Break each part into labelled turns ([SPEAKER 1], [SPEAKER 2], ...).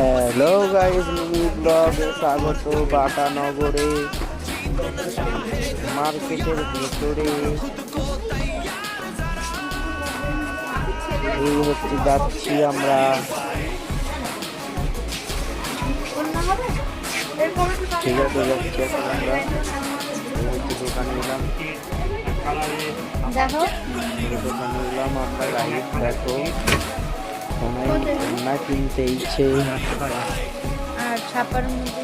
[SPEAKER 1] Hello guys, mini ব্লগে স্বাগত। বাটানগরে মার্কেটের ভেতরে এই হচ্ছে যাচ্ছি আমরা। ঠিক আছে, যাচ্ছি এখন আমরা। এই হচ্ছে দোকানে এলাম, দোকানে এলাম আমরা। গাইস দেখো, না কিনতে ইচ্ছে
[SPEAKER 2] আর ছাপার মধ্যে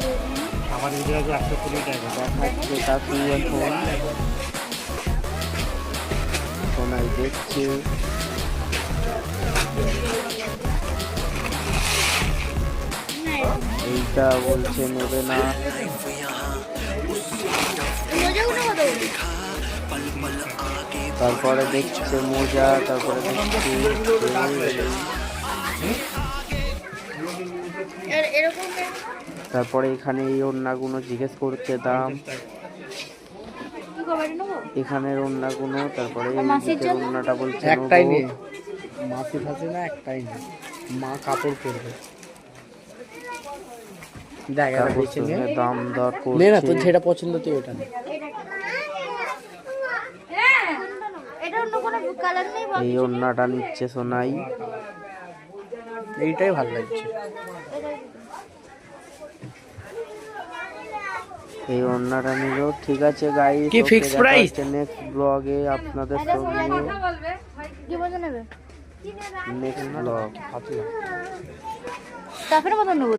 [SPEAKER 1] দেখাচ্ছে কাকু এখন সোনাই দেখছে। এইটা বলছে নেবে না। তারপরে দেখছে মোজা, তারপরে দেখছে তারপরে এখানে এই ওড়নাগুলো জিজ্ঞেস করছে দাম, এখানের ওড়নাগুলো। তারপরে এই ওড়নাটা বলছে
[SPEAKER 3] একটাই নেই, মাসি থাকে না, একটাই নেই, মা কাপড় পরবে।
[SPEAKER 1] দাম দর
[SPEAKER 3] নে না, তোর
[SPEAKER 1] করছে।
[SPEAKER 3] যেটা পছন্দ তুই ওটা নে।
[SPEAKER 1] এই ওড়নাটা নিচ্ছে সোনাই,
[SPEAKER 3] এইটাই ভালো লাগছে।
[SPEAKER 1] এই ওড়নাটা নিল। ঠিক আছে গাইস,
[SPEAKER 3] কি ফিক্স প্রাইস?
[SPEAKER 1] নেক্সট ব্লগে আপনাদের সঙ্গে। নেক্সট ব্লগ
[SPEAKER 2] তারপরে মতন নেবো।